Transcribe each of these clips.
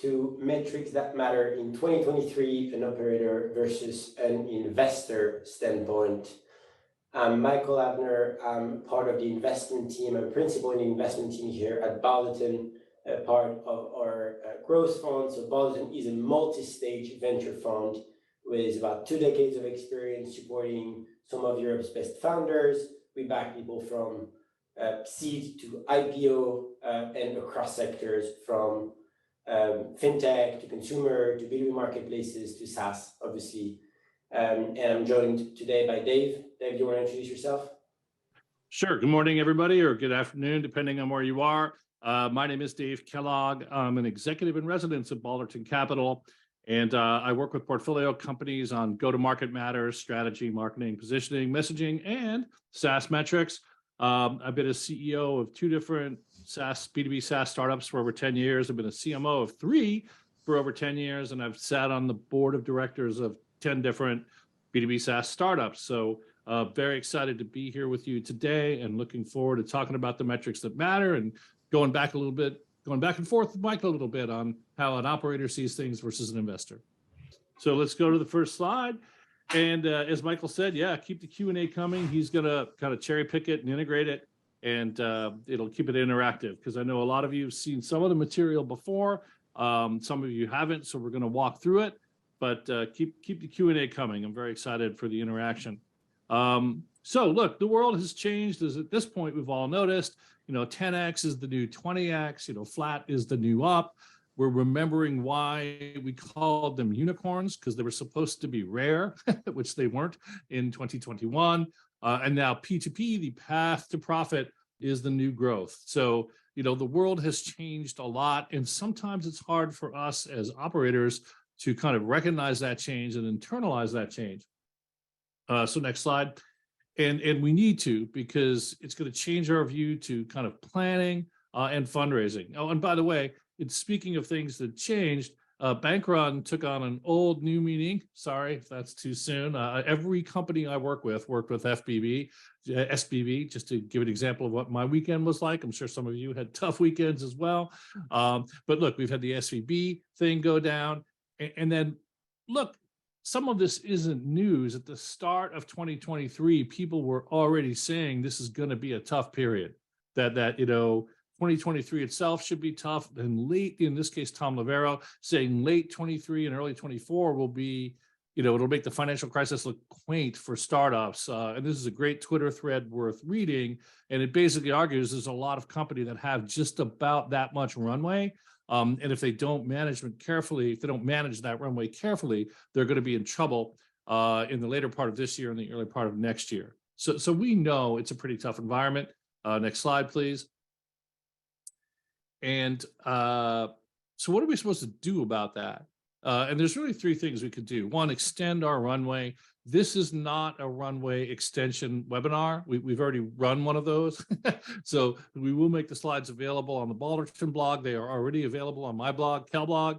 to metrics that matter in 2023, an operator versus an investor standpoint. I'm Michael Lavner. I'm part of the investment team. I'm principal in the investment team here at Balderton, part of our growth fund. So Balderton is a multi-stage venture fund with about 2 decades of experience supporting some of Europe's best founders. We back people from seed to IPO and across sectors, from fintech to consumer to B2B marketplaces to SaaS, obviously. And I'm joined today by Dave. Dave, do you want to introduce yourself? Sure. Good morning, everybody, or good afternoon, depending on where you are. My name is Dave Kellogg. I'm an executive in residence at Balderton Capital, and I work with portfolio companies on go-to-market matters, strategy, marketing, positioning, messaging, and SaaS metrics. I've been a CEO of 2 different SaaS, B2B SaaS startups for over 10 years. I've been a CMO of 3 for over 10 years, and I've sat on the board of directors of 10 different B2B SaaS startups. So very excited to be here with you today and looking forward to talking about the metrics that matter and going back and forth with Michael a little bit on how an operator sees things versus an investor. So let's go to the first slide. And as Michael said, yeah, keep the Q&A coming. He's going to kind of cherry pick it and integrate it, and it'll keep it interactive, because I know a lot of you have seen some of the material before. Some of you haven't, so we're going to walk through it, but keep the Q&A coming. I'm very excited for the interaction. So look, the world has changed, as at this point we've all noticed. 10x is the new 20x, flat is the new up. We're remembering why we called them unicorns, because they were supposed to be rare, which they weren't in 2021. And now P2P, the path to profit, is the new growth. So, the world has changed a lot, and sometimes it's hard for us as operators to kind of recognize that change and internalize that change. So next slide. And we need to, because it's going to change our view to kind of planning and fundraising. Oh, and by the way, speaking of things that changed, bank run took on an old new meaning. Sorry if that's too soon. Every company I worked with SBB, just to give an example of what my weekend was like. I'm sure some of you had tough weekends as well. But look, we've had the SVB thing go down. And then look, some of this isn't news. At the start of 2023, people were already saying this is going to be a tough period, that 2023 itself should be tough. And late, in this case, Tom Lavner saying late 23 and early 24 will be, it'll make the financial crisis look quaint for startups. And this is a great Twitter thread worth reading. And it basically argues there's a lot of companies that have just about that much runway. And if they don't manage that runway carefully, they're going to be in trouble in the later part of this year and the early part of next year. So we know it's a pretty tough environment. Next slide, please. And so what are we supposed to do about that? And there's really 3 things we could do. 1, extend our runway. This is not a runway extension webinar. We've already run one of those. So we will make the slides available on the Balderton blog. They are already available on my blog, Kellblog.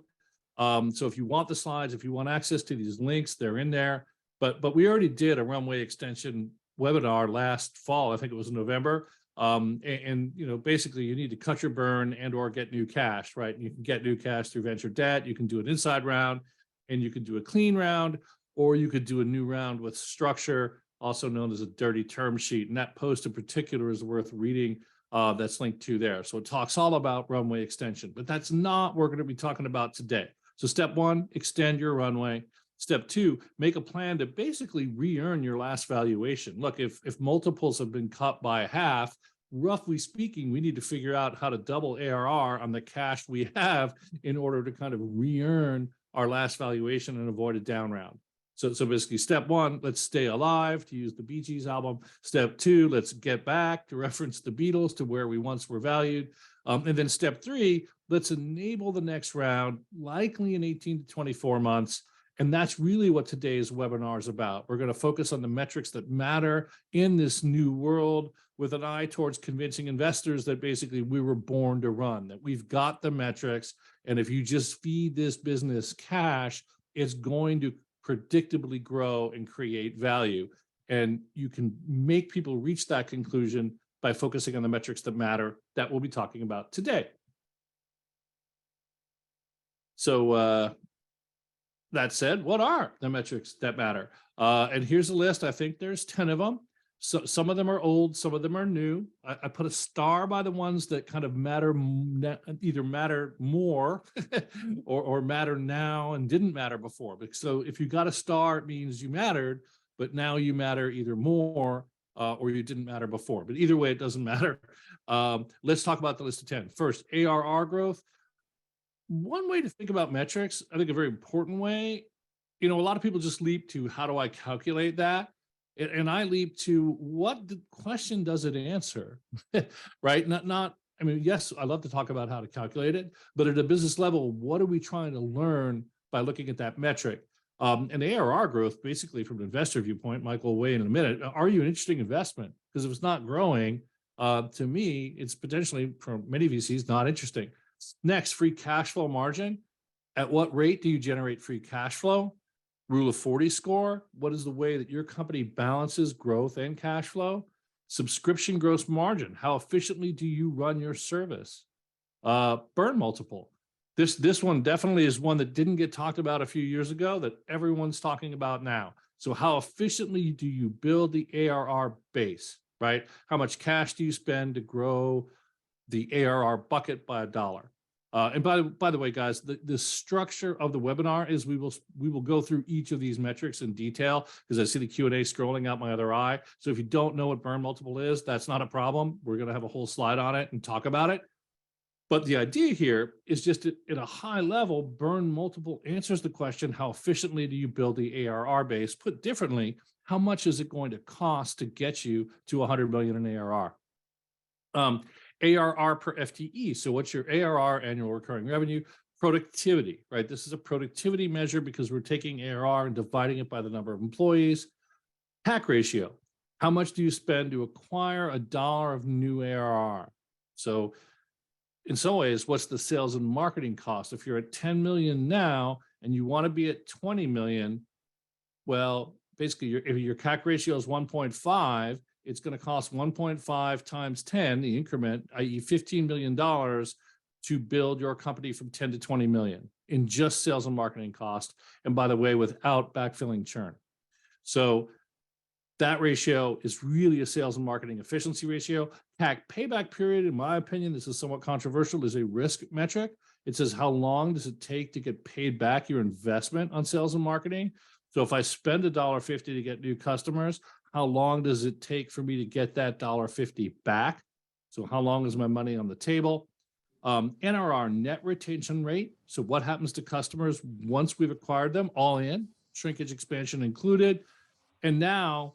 So if you want the slides, if you want access to these links, they're in there. But we already did a runway extension webinar last fall. I think it was in November. Basically you need to cut your burn and or get new cash, right? You can get new cash through venture debt. You can do an inside round, and you can do a clean round, or you could do a new round with structure, also known as a dirty term sheet. And that post in particular is worth reading. That's linked to there. So it talks all about runway extension, but that's not what we're going to be talking about today. So step 1, extend your runway. Step 2, make a plan to basically re-earn your last valuation. Look, if multiples have been cut by half, roughly speaking, we need to figure out how to double ARR on the cash we have in order to kind of re-earn our last valuation and avoid a down round. So basically step 1, let's stay alive, to use the Bee Gees album. Step 2, let's get back, to reference the Beatles, to where we once were valued. And then step 3, let's enable the next round, likely in 18 to 24 months. And that's really what today's webinar is about. We're going to focus on the metrics that matter in this new world, with an eye towards convincing investors that basically we were born to run, that we've got the metrics. And if you just feed this business cash, it's going to predictably grow and create value. And you can make people reach that conclusion by focusing on the metrics that matter, that we'll be talking about today. So that said, what are the metrics that matter? And here's a list. I think there's 10 of them. So some of them are old, some of them are new. I put a star by the ones that kind of matter, either matter more or matter now and didn't matter before. So if you got a star, it means you mattered, but now you matter either more or you didn't matter before. But either way, it doesn't matter. Let's talk about the list of 10. First, ARR growth. One way to think about metrics, I think a very important way, a lot of people just leap to how do I calculate that? And I leap to what question does it answer, right? I mean, yes, I love to talk about how to calculate it, but at a business level, what are we trying to learn by looking at that metric? And ARR growth, basically from an investor viewpoint, Michael will weigh in a minute, are you an interesting investment? Because if it's not growing, to me, it's potentially, for many VCs, not interesting. Next, free cash flow margin. At what rate do you generate free cash flow? Rule of 40 score. What is the way that your company balances growth and cash flow? Subscription gross margin. How efficiently do you run your service? Burn multiple. This one definitely is one that didn't get talked about a few years ago that everyone's talking about now. So how efficiently do you build the ARR base, right? How much cash do you spend to grow the ARR bucket by $1? And by the way, guys, the structure of the webinar is we will go through each of these metrics in detail because I see the Q&A scrolling out my other eye. So if you don't know what burn multiple is, that's not a problem. We're going to have a whole slide on it and talk about it. But the idea here is just at a high level, burn multiple answers the question, how efficiently do you build the ARR base? Put differently, how much is it going to cost to get you to 100 million in ARR? ARR per FTE. So what's your ARR, annual recurring revenue? Productivity, right? This is a productivity measure because we're taking ARR and dividing it by the number of employees. CAC ratio. How much do you spend to acquire $1 of new ARR? So in some ways, what's the sales and marketing cost? If you're at 10 million now and you want to be at 20 million, well, basically if your CAC ratio is 1.5, it's going to cost 1.5 times 10, the increment, i.e. $15 million to build your company from 10 to 20 million in just sales and marketing cost. And by the way, without backfilling churn. So that ratio is really a sales and marketing efficiency ratio. CAC payback period, in my opinion, this is somewhat controversial, is a risk metric. It says how long does it take to get paid back your investment on sales and marketing? So if I spend $1.50 to get new customers, how long does it take for me to get that $1.50 back? So how long is my money on the table? NRR, net retention rate. So what happens to customers once we've acquired them, all in, shrinkage expansion included. And now,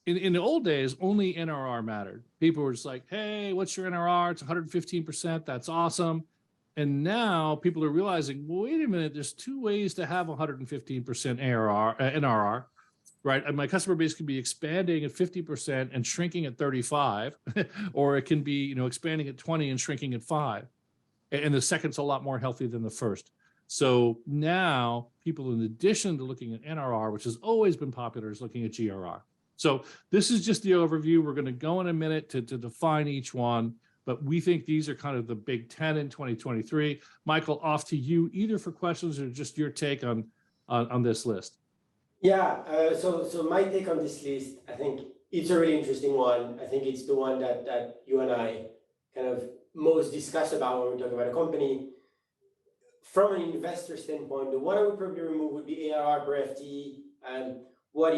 in the old days, only NRR mattered. People were just like, hey, what's your NRR? It's 115%. That's awesome. And now people are realizing, well, wait a minute, there's two ways to have 115% NRR. Right, and my customer base can be expanding at 50% and shrinking at 35, or it can be, expanding at 20 and shrinking at 5. And the second's a lot more healthy than the first. So now people, in addition to looking at NRR, which has always been popular, is looking at GRR. So this is just the overview. We're going to go in a minute to define each one, but we think these are kind of the big 10 in 2023. Michael, off to you, either for questions or just your take on this list. Yeah, so my take on this list, I think it's a really interesting one. I think it's the one that you and I kind of most discuss about when we talk about a company. From an investor standpoint, the one I would probably remove would be ARR per FTE. And what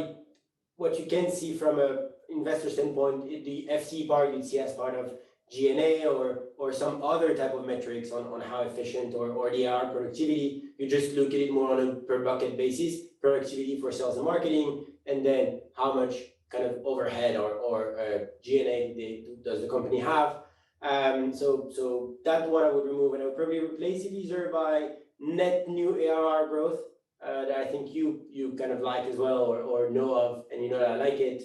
you can see from an investor standpoint, the FTE part you'd see as part of G&A or some other type of metrics on how efficient or the ARR productivity. You just look at it more on a per bucket basis, productivity for sales and marketing, and then how much kind of overhead or G&A does the company have. So that one I would remove, and I would probably replace it either by net new ARR growth that I think you kind of like as well or know of, and that I like it,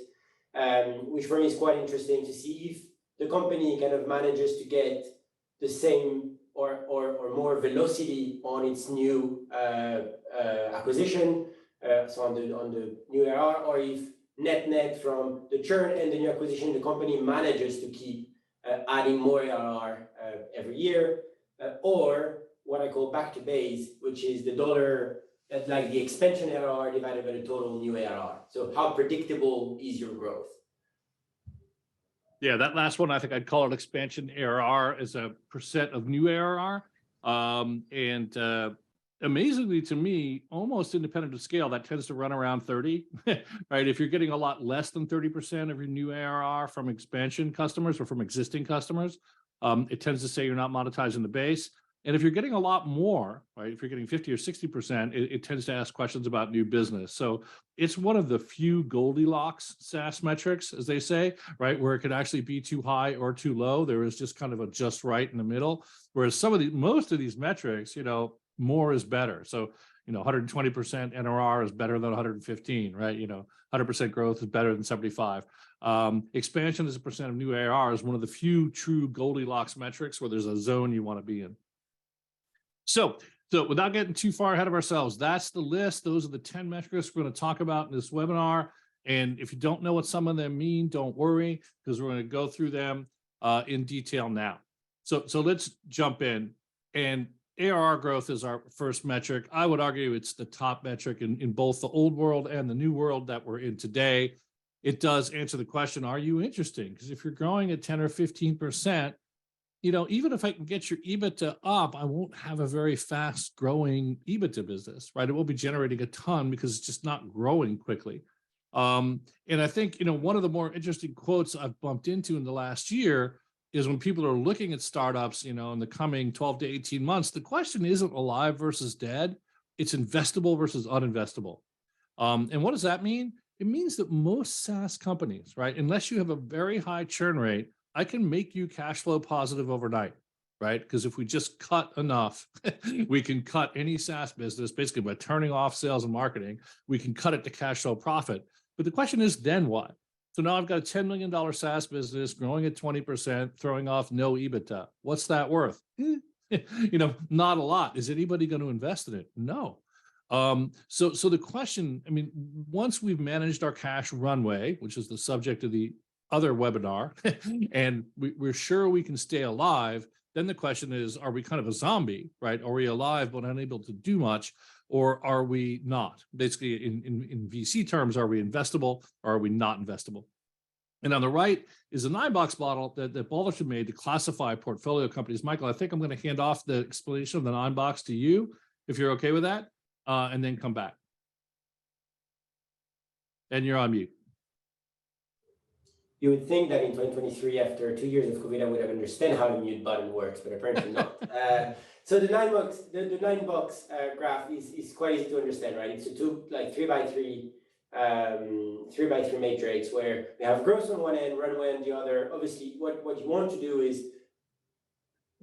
which for me is quite interesting to see if the company kind of manages to get the same or more velocity on its new acquisition, so on the new ARR, or if net from the churn and the new acquisition, the company manages to keep adding more ARR every year, or what I call back to base, which is the dollar, like the expansion ARR divided by the total new ARR. So how predictable is your growth? Yeah, that last one, I think I'd call it expansion ARR as a percent of new ARR. Amazingly to me, almost independent of scale, that tends to run around 30, right? If you're getting a lot less than 30% of your new ARR from expansion customers or from existing customers, it tends to say you're not monetizing the base. And if you're getting a lot more, right, if you're getting 50 or 60%, it tends to ask questions about new business. So it's one of the few Goldilocks SaaS metrics, as they say, right, where it could actually be too high or too low. There is just kind of a just right in the middle. Whereas most of these metrics, more is better. So, 120% NRR is better than 115, right? 100% growth is better than 75. Expansion as a percent of new ARR is one of the few true Goldilocks metrics where there's a zone you want to be in. So without getting too far ahead of ourselves, that's the list. Those are the 10 metrics we're going to talk about in this webinar. And if you don't know what some of them mean, don't worry, because we're going to go through them in detail now. So let's jump in. And ARR growth is our first metric. I would argue it's the top metric in both the old world and the new world that we're in today. It does answer the question, are you interesting? Because if you're growing at 10 or 15%, even if I can get your EBITDA up, I won't have a very fast growing EBITDA business, right? It will be generating a ton because it's just not growing quickly. And I think, one of the more interesting quotes I've bumped into in the last year is when people are looking at startups, in the coming 12 to 18 months, the question isn't alive versus dead. It's investable versus uninvestable. And what does that mean? It means that most SaaS companies, right, unless you have a very high churn rate, I can make you cash flow positive overnight, right? Because if we just cut enough, we can cut any SaaS business basically by turning off sales and marketing. We can cut it to cash flow profit. But the question is, then what? So now I've got a $10 million SaaS business growing at 20%, throwing off no EBITDA. What's that worth? Not a lot. Is anybody going to invest in it? No. So the question, once we've managed our cash runway, which is the subject of the other webinar, and we're sure we can stay alive, then the question is, are we kind of a zombie, right? Are we alive but unable to do much, or are we not? Basically, in VC terms, are we investable or are we not investable? And on the right is a 9-box model that Balderton made to classify portfolio companies. Michael, I think I'm going to hand off the explanation of the 9-box to you, if you're okay with that, and then come back. And you're on mute. You would think that in 2023, after 2 years of COVID, I would have understand how the mute button works, but apparently not. So the 9-box graph is quite easy to understand, right? It's a 3 by 3 matrix where we have growth on one end, runway on the other. Obviously, what you want to do is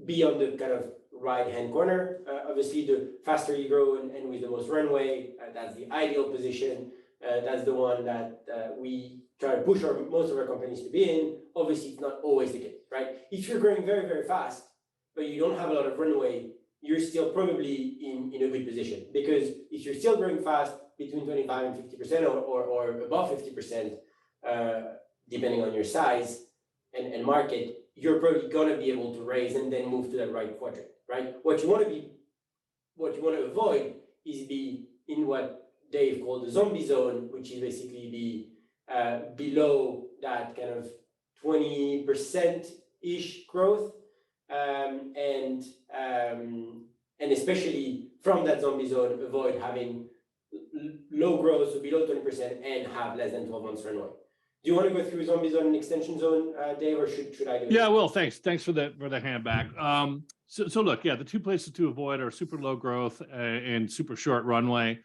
be on the kind of right-hand corner. Obviously, the faster you grow and with the most runway, that's the ideal position. That's the one that we try to push most of our companies to be in. Obviously, it's not always the case, right? If you're growing very, very fast, but you don't have a lot of runway, you're still probably in a good position. Because if you're still growing fast, between 25 and 50% or above 50%, depending on your size and market, you're probably gonna be able to raise and then move to that right quadrant, right? What you want to avoid is be in what Dave called the zombie zone, which is basically be below that kind of 20%-ish growth, and especially from that zombie zone, avoid having low growth, so below 20%, and have less than 12 months runway. Do you want to go through zombie zone and extension zone, Dave, or should I do it? Yeah, well, thanks for the hand back. So look, yeah, the two places to avoid are super low growth and super short runway.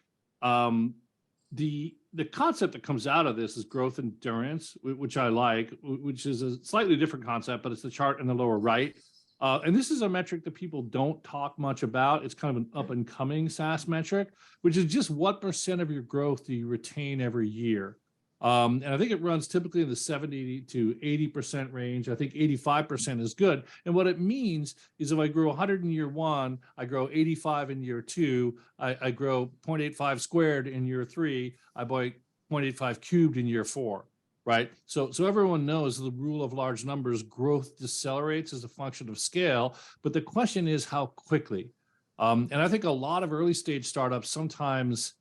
The concept that comes out of this is growth endurance, which I like, which is a slightly different concept, but it's the chart in the lower right. And this is a metric that people don't talk much about. It's kind of an up and coming SaaS metric, which is just what percent of your growth do you retain every year? And I think it runs typically in the 70 to 80% range. I think 85% is good. And what it means is if I grow 100 in year one, I grow 85 in year two, I grow 0.85 squared in year three, I buy 0.85 cubed in year four, right? So everyone knows the rule of large numbers, growth decelerates as a function of scale. But the question is how quickly. And I think a lot of early stage startups sometimes,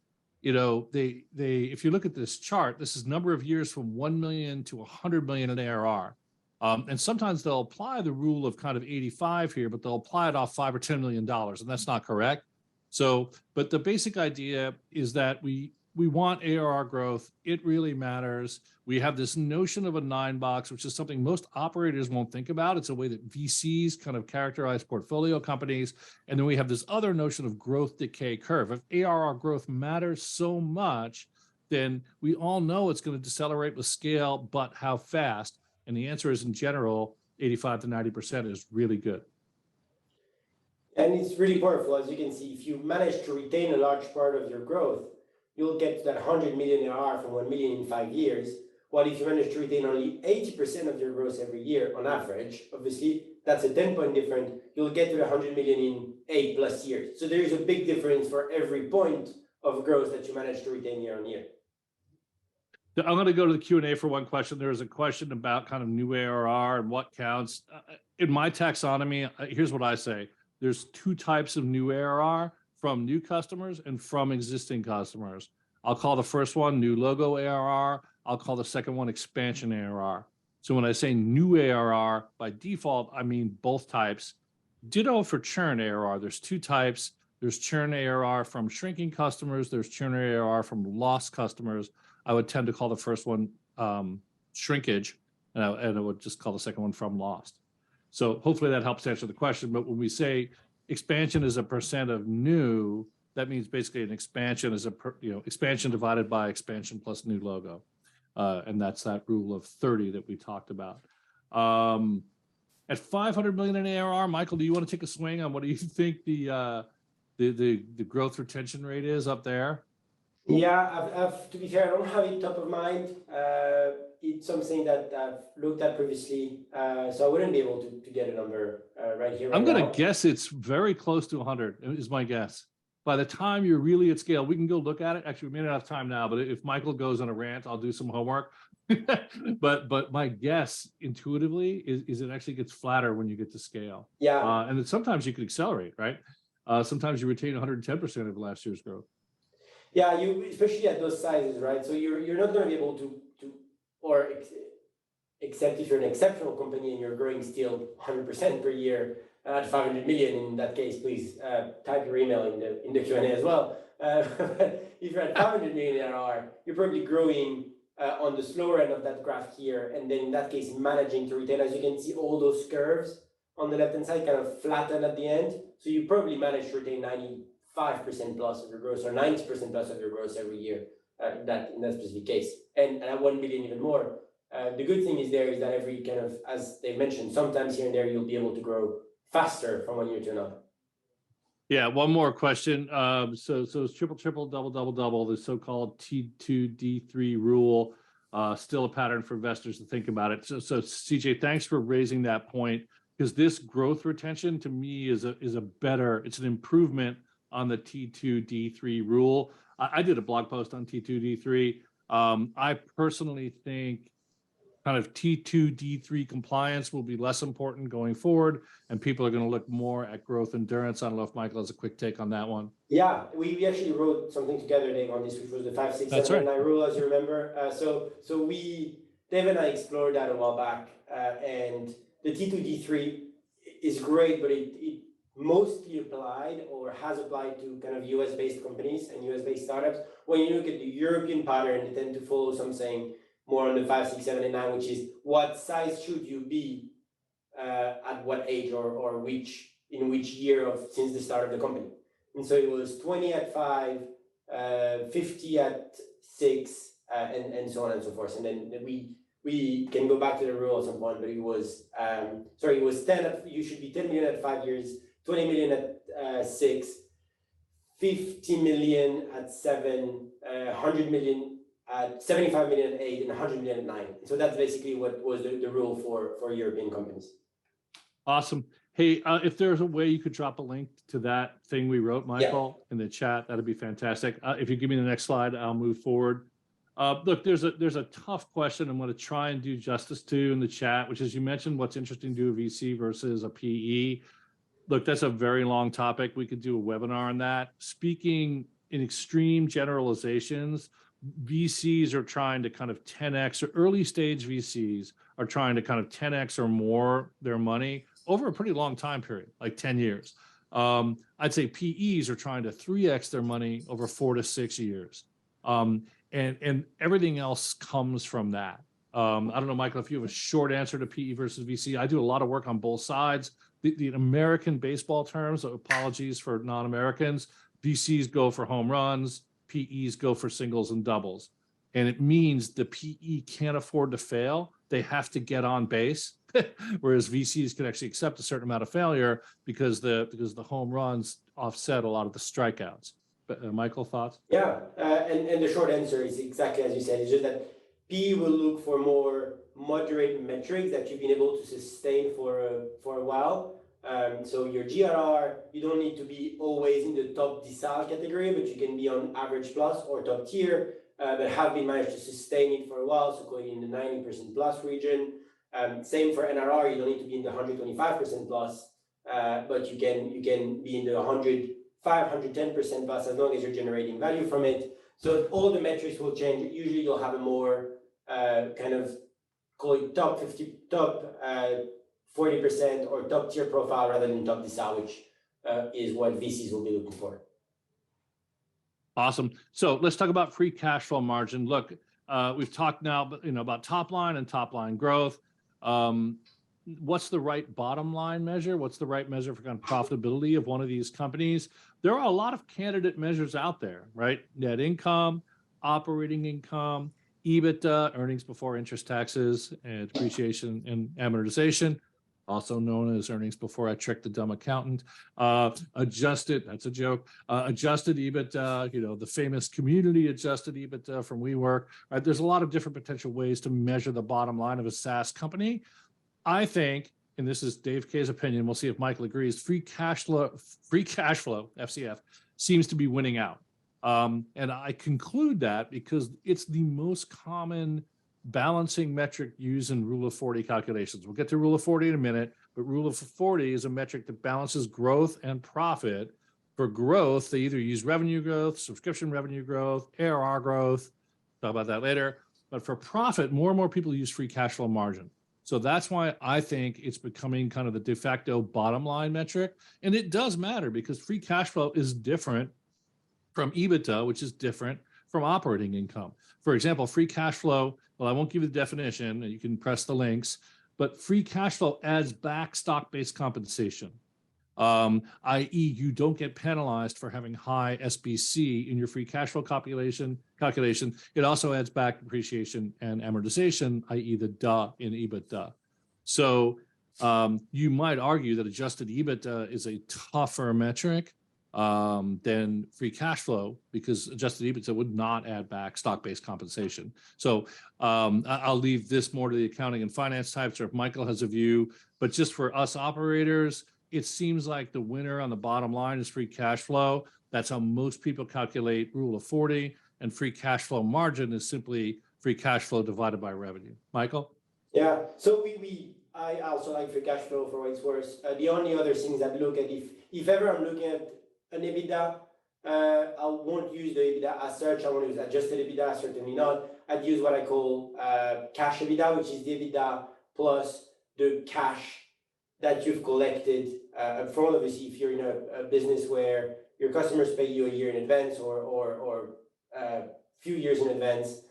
they if you look at this chart, this is number of years from 1 million to 100 million in ARR. And sometimes they'll apply the rule of kind of 85 here, but they'll apply it off $5 or $10 million, and that's not correct. So, but the basic idea is that we want ARR growth. It really matters. We have this notion of a 9 box, which is something most operators won't think about. It's a way that VCs kind of characterize portfolio companies. And then we have this other notion of growth decay curve. If ARR growth matters so much, then we all know it's going to decelerate with scale, but how fast? And the answer is, in general, 85 to 90% is really good. And it's really powerful. As you can see, if you manage to retain a large part of your growth, you'll get to that 100 million ARR from 1 million in 5 years. While if you manage to retain only 80% of your growth every year on average, obviously, that's a 10-point difference, you'll get to the 100 million in 8+ years. So there is a big difference for every point of growth that you manage to retain year on year. I'm going to go to the Q&A for one question. There was a question about kind of new ARR and what counts. In my taxonomy, here's what I say. There's 2 types of new ARR, from new customers and from existing customers. I'll call the first one new logo ARR. I'll call the second one expansion ARR. So when I say new ARR, by default, I mean both types. Ditto for churn ARR. There's 2 types. There's churn ARR from shrinking customers. There's churn ARR from lost customers. I would tend to call the first one shrinkage, and I would just call the second one from lost. So hopefully that helps answer the question. But when we say expansion is a percent of new, that means basically an expansion is expansion divided by expansion plus new logo. And that's that rule of 30 that we talked about. At 500 million in ARR, Michael, do you want to take a swing on what do you think the growth retention rate is up there? Yeah, I've, to be fair, I don't have it top of mind. It's something that I've looked at previously, so I wouldn't be able to get a number right here. I'm going to guess it's very close to 100 is my guess. By the time you're really at scale, we can go look at it. Actually, we may not have time now, but if Michael goes on a rant, I'll do some homework. but my guess intuitively is it actually gets flatter when you get to scale. Yeah. And then sometimes you can accelerate, right? Sometimes you retain 110% of last year's growth. Yeah, especially at those sizes, right? So you're not going to be able to except if you're an exceptional company and you're growing still 100% per year at 500 million. In that case, please type your email in the Q&A as well. If you're at 500 million ARR, you're probably growing on the slower end of that graph here, and then in that case, managing to retain. As you can see, all those curves on the left-hand side kind of flatten at the end. So you probably manage to retain 95% plus of your growth or 90% plus of your growth every year in that specific case. And at 1 million even more. The good thing is that every kind of, as they mentioned, sometimes here and there, you'll be able to grow faster from 1 year to another. Yeah, one more question. So it's triple, double, the so-called T2D3 rule, still a pattern for investors to think about it. So CJ, thanks for raising that point, because this growth retention to me is it's an improvement on the T2D3 rule. I did a blog post on T2D3. I personally think kind of T2D3 compliance will be less important going forward, and people are going to look more at growth endurance. I don't know if Michael has a quick take on that one. Yeah, we actually wrote something together, Dave, on this, which was the 5, 6, 7, and 9 rule, as you remember. So Dave and I explored that a while back, and the T2D3 is great, but it mostly applied or has applied to kind of US-based companies and US-based startups. When you look at the European pattern, they tend to follow something more on the 5, 6, 7, and 9, which is what size should you be at what age or in which year since the start of the company. And so it was 20 at 5, 50 at 6, and so on and so forth. And then we can go back to the rule at some point, but it was 10 you should be 10 million at 5 years, 20 million at 6, 50 million at 7, 100 million at 75 million at 8, and 100 million at 9. So that's basically what was the rule for European companies. Awesome. Hey, if there's a way you could drop a link to that thing we wrote, Michael, in the chat, that'd be fantastic. If you give me the next slide, I'll move forward. Look, there's a tough question I'm going to try and do justice to in the chat, which is you mentioned what's interesting to do a VC versus a PE. Look, that's a very long topic. We could do a webinar on that. Speaking in extreme generalizations, VCs are trying to kind of 10x, or early stage VCs are trying to kind of 10x or more their money over a pretty long time period, like 10 years. I'd say PEs are trying to 3x their money over 4 to 6 years. And everything else comes from that. I don't know, Michael, if you have a short answer to PE versus VC. I do a lot of work on both sides. The American baseball terms, so apologies for non-Americans, VCs go for home runs, PEs go for singles and doubles. And it means the PE can't afford to fail. They have to get on base, whereas VCs can actually accept a certain amount of failure because the home runs offset a lot of the strikeouts. But, Michael, thoughts? Yeah, and the short answer is exactly as you said. It's just that PE will look for more moderate metrics that you've been able to sustain for a while. So your GRR, you don't need to be always in the top decile category, but you can be on average plus or top tier, but have been managed to sustain it for a while, so going in the 90% plus region. Same for NRR, you don't need to be in the 125% plus, but you can be in the 105, 110% plus as long as you're generating value from it. So all the metrics will change. Usually you'll have a more kind of call it top 50, top 40% or top tier profile rather than top decile, which is what VCs will be looking for. Awesome. So let's talk about free cash flow margin. Look, we've talked now, about top line and top line growth. What's the right bottom line measure? What's the right measure for kind of profitability of one of these companies? There are a lot of candidate measures out there, right? Net income, operating income, EBITDA, earnings before interest, taxes, and depreciation and amortization, also known as earnings before I tricked the dumb accountant. Adjusted, that's a joke, adjusted EBITDA, the famous community adjusted EBITDA from WeWork, right? There's a lot of different potential ways to measure the bottom line of a SaaS company. I think, and this is Dave K's opinion, we'll see if Michael agrees, free cash flow, FCF, seems to be winning out. And I conclude that because it's the most common balancing metric used in Rule of 40 calculations. We'll get to Rule of 40 in a minute, but Rule of 40 is a metric that balances growth and profit. For growth, they either use revenue growth, subscription revenue growth, ARR growth, talk about that later. But for profit, more and more people use free cash flow margin. So that's why I think it's becoming kind of the de facto bottom line metric. And it does matter because free cash flow is different from EBITDA, which is different from operating income. For example, free cash flow, well, I won't give you the definition, and you can press the links, but free cash flow adds back stock-based compensation, i.e. you don't get penalized for having high SBC in your free cash flow calculation. It also adds back depreciation and amortization, i.e. the DA in EBITDA. So you might argue that adjusted EBITDA is a tougher metric than free cash flow because adjusted EBITDA would not add back stock-based compensation. So I'll leave this more to the accounting and finance types, or if Michael has a view, but just for us operators, it seems like the winner on the bottom line is free cash flow. That's how most people calculate Rule of 40, and free cash flow margin is simply free cash flow divided by revenue. Michael? Yeah, so I also like free cash flow for what it's worth. The only other things that look at, if ever I'm looking at an EBITDA, I won't use the EBITDA as such. I won't use adjusted EBITDA, certainly not. I'd use what I call cash EBITDA, which is the EBITDA plus the cash that you've collected up front. Obviously, if you're in a business where your customers pay you a year in advance or a few years in advance,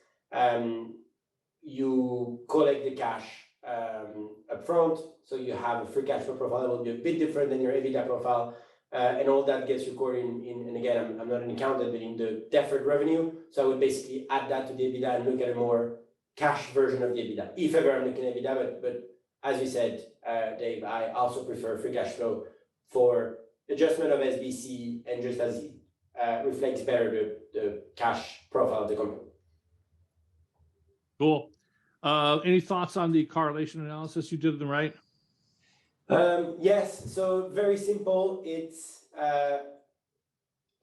you collect the cash up front. So you have a free cash flow profile that will be a bit different than your EBITDA profile. And all that gets recorded and again, I'm not an accountant, but in the deferred revenue. So I would basically add that to the EBITDA and look at a more cash version of the EBITDA, if ever I'm looking at EBITDA. But as you said, Dave, I also prefer free cash flow for adjustment of SBC and just as it reflects better the cash profile of the company. Cool. Any thoughts on the correlation analysis you did on the right? Yes, so very simple. It's a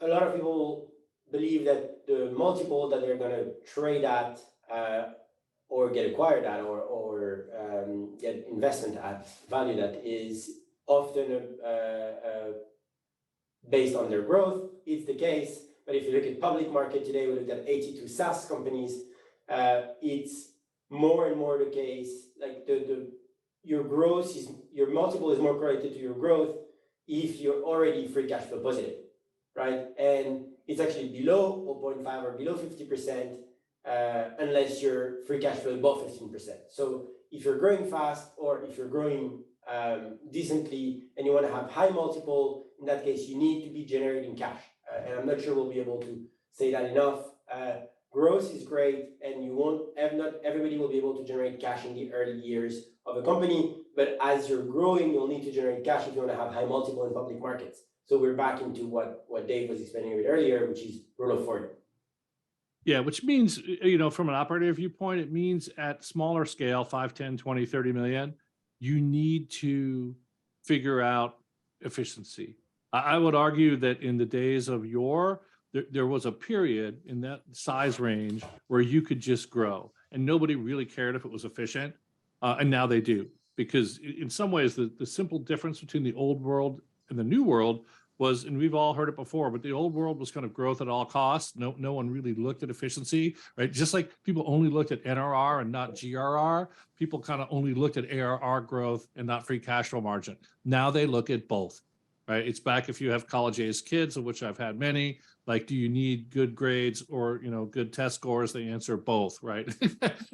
lot of people believe that the multiple that they're going to trade at or get acquired at or get investment at, value that is often based on their growth. It's the case, but if you look at public market today, we looked at 82 SaaS companies. It's more and more the case. Like your growth is, your multiple is more correlated to your growth if you're already free cash flow positive, right? And it's actually below 0.5 or below 50%, unless you're free cash flow above 15%. So if you're growing fast or if you're growing decently and you want to have high multiple, in that case, you need to be generating cash. And I'm not sure we'll be able to say that enough. Growth is great, and not everybody will be able to generate cash in the early years of a company, but as you're growing, you'll need to generate cash if you want to have high multiple in public markets. So we're back into what Dave was explaining a bit earlier, which is rule of 40. Yeah, which means, from an operator viewpoint, it means at smaller scale, 5, 10, 20, 30 million, you need to figure out efficiency. I would argue that in the days of yore, there was a period in that size range where you could just grow and nobody really cared if it was efficient. And now they do, because in some ways, the simple difference between the old world and the new world was, and we've all heard it before, but the old world was kind of growth at all costs. No one really looked at efficiency, right? Just like people only looked at NRR and not GRR, people kind of only looked at ARR growth and not free cash flow margin. Now they look at both, right? It's back if you have college-aged kids, of which I've had many, like, do you need good grades or, good test scores? They answer both, right?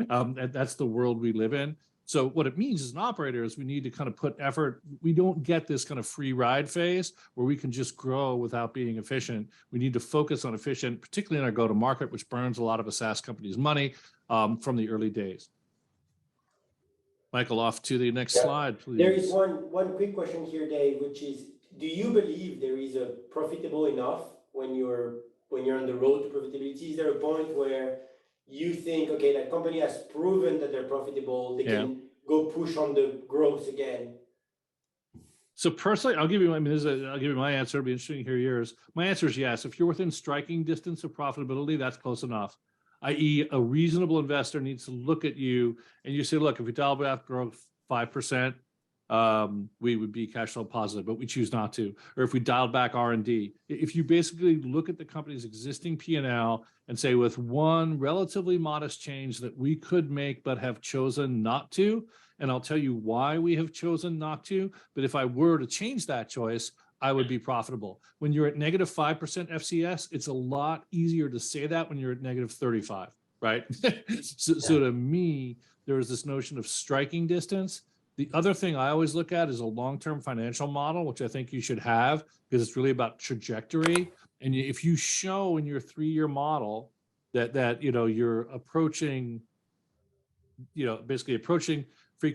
That's the world we live in. So what it means as an operator is we need to kind of put effort. We don't get this kind of free ride phase where we can just grow without being efficient. We need to focus on efficient, particularly in our go-to-market, which burns a lot of a SaaS company's money from the early days. Michael, off to the next slide, please. There is one quick question here, Dave, which is, do you believe there is a profitable enough when you're on the road to profitability? Is there a point where you think, okay, that company has proven that they're profitable, they can go push on the growth again? So personally, I'll give you my answer. It'll be interesting to hear yours. My answer is yes. If you're within striking distance of profitability, that's close enough. I.e., a reasonable investor needs to look at you and you say, look, if we dial back growth 5%, we would be cash flow positive, but we choose not to. Or if we dialed back R&D, if you basically look at the company's existing P&L and say, with one relatively modest change that we could make but have chosen not to, and I'll tell you why we have chosen not to, but if I were to change that choice, I would be profitable. When you're at negative 5% FCS, it's a lot easier to say that when you're at negative 35, right? So to me, there is this notion of striking distance. The other thing I always look at is a long-term financial model, which I think you should have, because it's really about trajectory. And if you show in your 3-year model that you're approaching, basically approaching free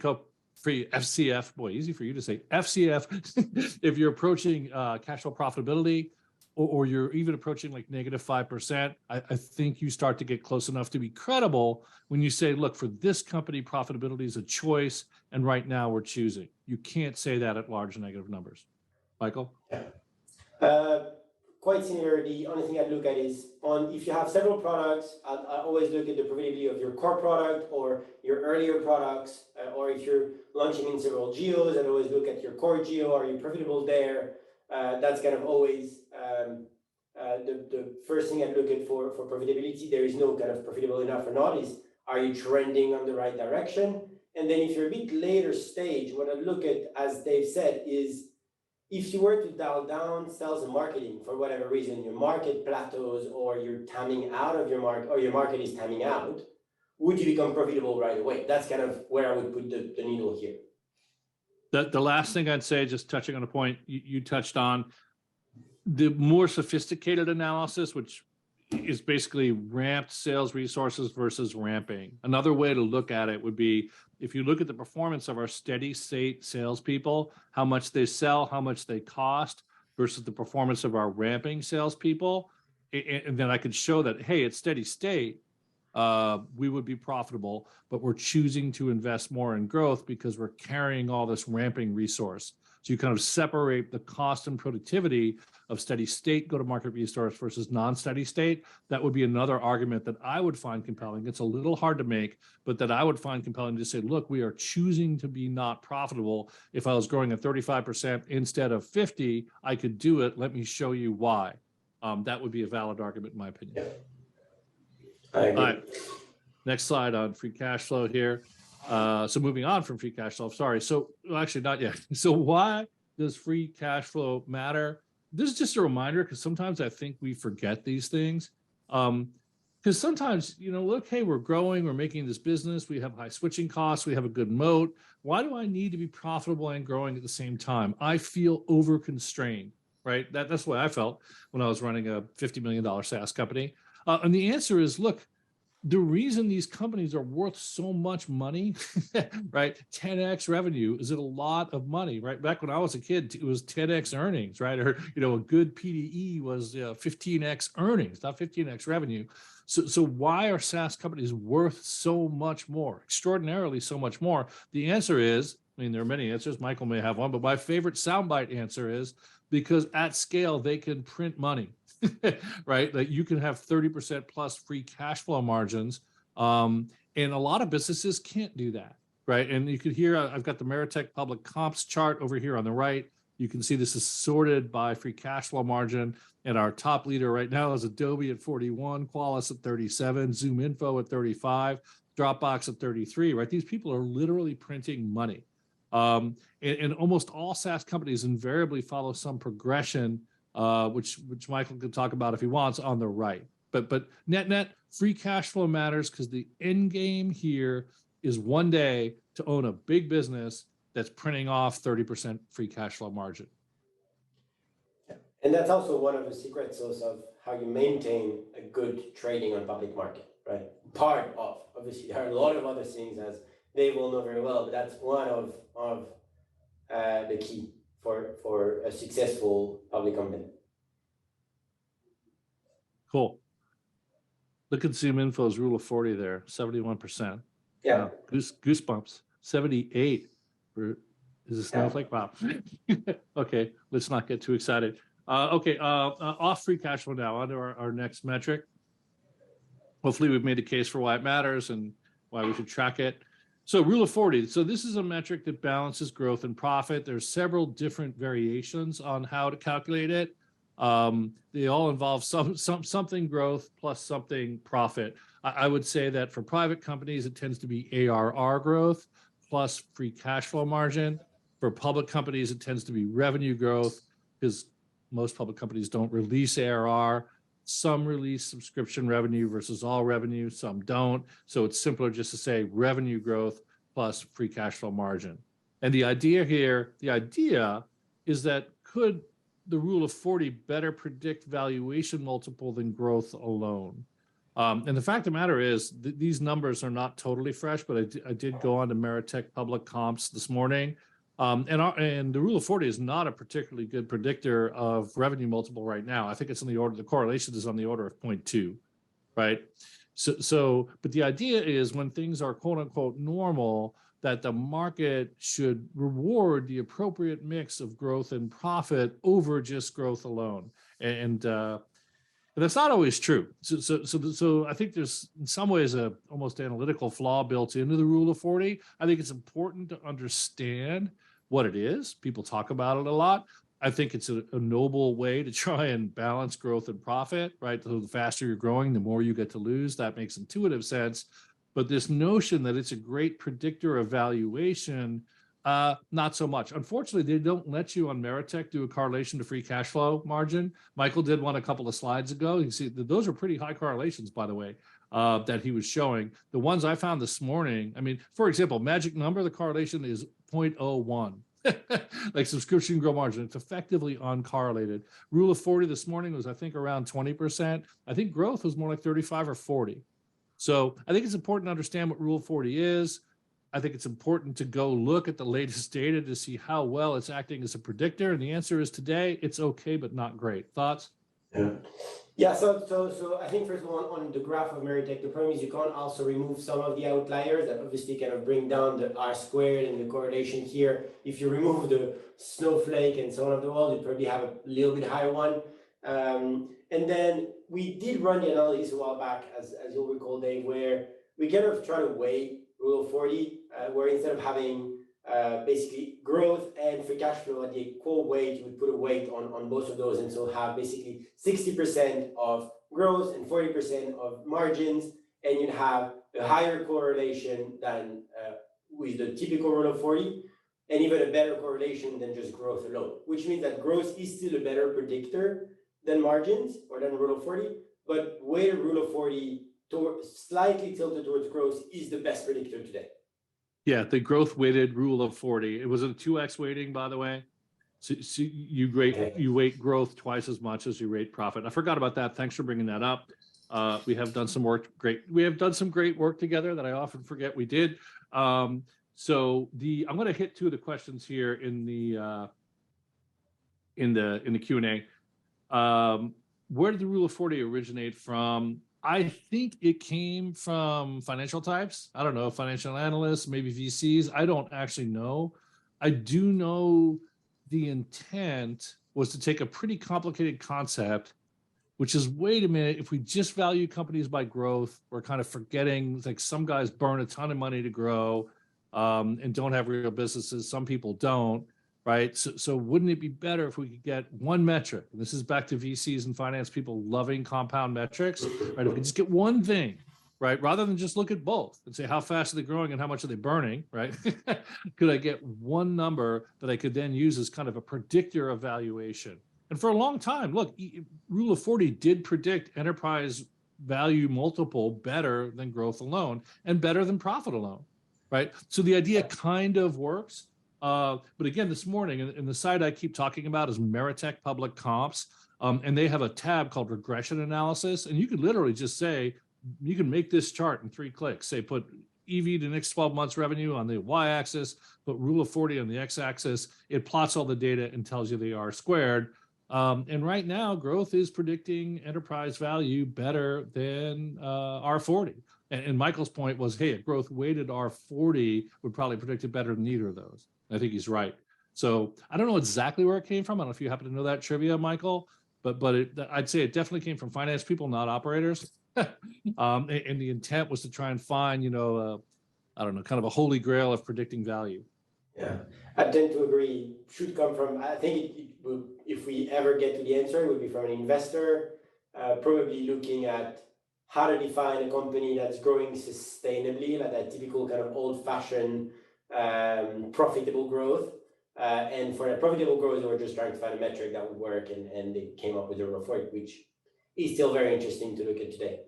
FCF, boy, easy for you to say, FCF, if you're approaching cash flow profitability, or you're even approaching like negative 5%, I think you start to get close enough to be credible when you say, look, for this company, profitability is a choice, and right now we're choosing. You can't say that at large negative numbers. Michael? Quite similar. The only thing I'd look at is if you have several products, I always look at the profitability of your core product or your earlier products, or if you're launching in several geos, I'd always look at your core geo. Are you profitable there? That's kind of always the first thing I look at for profitability. There is no kind of profitable enough or not, is are you trending on the right direction? And then if you're a bit later stage, what I look at, as Dave said, is if you were to dial down sales and marketing for whatever reason, your market plateaus or you're timing out of your market, or your market is timing out, would you become profitable right away? That's kind of where I would put the needle here. The last thing I'd say, just touching on a point you touched on, the more sophisticated analysis, which is basically ramped sales resources versus ramping. Another way to look at it would be, if you look at the performance of our steady state salespeople, how much they sell, how much they cost, versus the performance of our ramping salespeople, and then I could show that, hey, at steady state, we would be profitable, but we're choosing to invest more in growth because we're carrying all this ramping resource. So you kind of separate the cost and productivity of steady state go-to-market resource versus non-steady state. That would be another argument that I would find compelling. It's a little hard to make, but that I would find compelling to say, look, we are choosing to be not profitable. If I was growing at 35% instead of 50, I could do it. Let me show you why. That would be a valid argument in my opinion. Yeah. I agree. All right. Next slide on free cash flow here. So moving on from free cash flow, sorry. So well, actually not yet. So why does free cash flow matter? This is just a reminder because sometimes I think we forget these things. Because sometimes, you know, look, hey, we're growing, we're making this business, we have high switching costs, we have a good moat. Why do I need to be profitable and growing at the same time? I feel over constrained, right? That's what I felt when I was running a $50 million SaaS company. And the answer is, look, the reason these companies are worth so much money, right? 10x revenue is a lot of money, right? Back when I was a kid, it was 10x earnings, right? Or, you know, a good PDE was 15x earnings, not 15x revenue. So why are SaaS companies worth so much more, extraordinarily so much more? The answer is, I mean, there are many answers. Michael may have one, but my favorite soundbite answer is because at scale, they can print money. Right? That you can have 30% plus free cash flow margins. And a lot of businesses can't do that, right? And you can hear, I've got the Meritech public comps chart over here on the right. You can see this is sorted by free cash flow margin. And our top leader right now is Adobe at 41, Qualys at 37, ZoomInfo at 35, Dropbox at 33, right? These people are literally printing money. And almost all SaaS companies invariably follow some progression which Michael could talk about if he wants on the right. But net free cash flow matters because the end game here is one day to own a big business that's printing off 30% free cash flow margin. Yeah. And that's also one of the secret sauce of how you maintain a good trading on public market, right? Part of, obviously, there are a lot of other things as Dave will know very well, but that's one of the key for a successful public company. Cool. Look at ZoomInfo's rule of 40 there, 71%. Yeah. Goosebumps, 78. Is a snowflake? Wow. Okay, let's not get too excited. Off free cash flow now, on to our next metric. Hopefully we've made a case for why it matters and why we should track it. So rule of 40. So this is a metric that balances growth and profit. There's several different variations on how to calculate it. They all involve something growth plus something profit. I would say that for private companies, it tends to be ARR growth plus free cash flow margin. For public companies, it tends to be revenue growth because most public companies don't release ARR. Some release subscription revenue versus all revenue, some don't. So it's simpler just to say revenue growth plus free cash flow margin. And the idea here, is that could the rule of 40 better predict valuation multiple than growth alone? And the fact of the matter is these numbers are not totally fresh, but I did go on to Meritech public comps this morning. And the rule of 40 is not a particularly good predictor of revenue multiple right now. I think it's in the order, the correlation is on the order of 0.2, right? But the idea is when things are quote unquote normal, that the market should reward the appropriate mix of growth and profit over just growth alone. And that's not always true. So I think there's in some ways a almost analytical flaw built into the rule of 40. I think it's important to understand what it is. People talk about it a lot. I think it's a noble way to try and balance growth and profit, right? So the faster you're growing, the more you get to lose. That makes intuitive sense. But this notion that it's a great predictor of valuation, not so much. Unfortunately, they don't let you on Meritech do a correlation to free cash flow margin. Michael did one a couple of slides ago. You can see that those are pretty high correlations, by the way, that he was showing. The ones I found this morning, I mean, for example, magic number, the correlation is 0.01. Like subscription grow margin, it's effectively uncorrelated. Rule of 40 this morning was, I think, around 20%. I think growth was more like 35 or 40. So I think it's important to understand what Rule 40 is. I think it's important to go look at the latest data to see how well it's acting as a predictor. And the answer is today, it's okay, but not great. Thoughts? Yeah. Yeah, so I think first of all on the graph of Meritech, the problem is you can't also remove some of the outliers that obviously kind of bring down the R squared and the correlation here. If you remove the snowflake and so on of the world, you probably have a little bit higher one. And then we did run the analysis a while back, as you'll recall, Dave, where we kind of try to weight Rule of 40, where instead of having basically growth and free cash flow at the equal weight, you would put a weight on both of those, and so have basically 60% of growth and 40% of margins, and you'd have a higher correlation than with the typical Rule of 40, and even a better correlation than just growth alone, which means that growth is still a better predictor than margins or than Rule of 40, but weighted Rule of 40 slightly tilted towards growth is the best predictor today. Yeah, the growth weighted Rule of 40. It was a 2x weighting, by the way. So you weight growth twice as much as you rate profit. I forgot about that. Thanks for bringing that up. We have done some work. We have done some great work together that I often forget we did. So I'm going to hit two of the questions here in the Q&A. Where did the Rule of 40 originate from? I think it came from financial types. I don't know, financial analysts, maybe VCs. I don't actually know. I do know the intent was to take a pretty complicated concept, which is, wait a minute, if we just value companies by growth, we're kind of forgetting, like some guys burn a ton of money to grow and don't have real businesses. Some people don't. Right. So wouldn't it be better if we could get one metric? And this is back to VCs and finance people loving compound metrics, right? If we just get one thing, right, rather than just look at both and say how fast are they growing and how much are they burning, right? Could I get one number that I could then use as kind of a predictor of valuation? And for a long time, look, Rule of 40 did predict enterprise value multiple better than growth alone and better than profit alone, right? So the idea kind of works. But again, this morning, and the site I keep talking about is Meritech Public Comps, and they have a tab called regression analysis. And you could literally just say, you can make this chart in 3 clicks. Say, put EV to next 12 months revenue on the y-axis, put Rule of 40 on the x-axis. It plots all the data and tells you the R squared. And right now, growth is predicting enterprise value better than R40. And Michael's point was, hey, a growth weighted R40 would probably predict it better than either of those. I think he's right. So I don't know exactly where it came from. I don't know if you happen to know that trivia, Michael, but I'd say it definitely came from finance people, not operators. And the intent was to try and find, I don't know, kind of a holy grail of predicting value. Yeah, I tend to agree. Should come from, I think it will, if we ever get to the answer, it would be from an investor, probably looking at how to define a company that's growing sustainably, like that typical kind of old-fashioned profitable growth. And for that profitable growth, they were just trying to find a metric that would work, and they came up with a Rule of 40, which is still very interesting to look at today.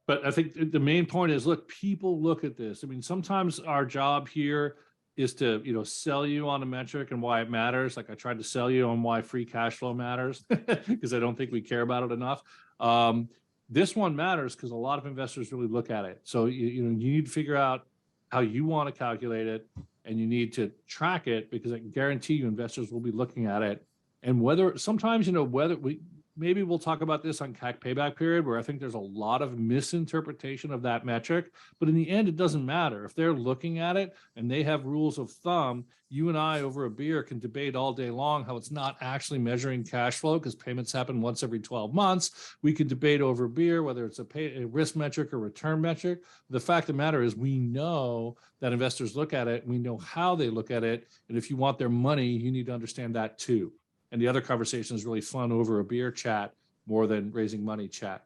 But I think the main point is, look, people look at this. I mean, sometimes our job here is to, sell you on a metric and why it matters. Like I tried to sell you on why free cash flow matters because I don't think we care about it enough. This one matters because a lot of investors really look at it. So, you need to figure out how you want to calculate it, and you need to track it because I can guarantee you investors will be looking at it. And whether sometimes, maybe we'll talk about this on CAC payback period, where I think there's a lot of misinterpretation of that metric, but in the end, it doesn't matter. If they're looking at it and they have rules of thumb, you and I over a beer can debate all day long how it's not actually measuring cash flow because payments happen once every 12 months. We could debate over beer whether it's a risk metric or return metric. The fact of the matter is we know that investors look at it, and we know how they look at it. And if you want their money, you need to understand that too. And the other conversation is really fun over a beer chat more than raising money chat.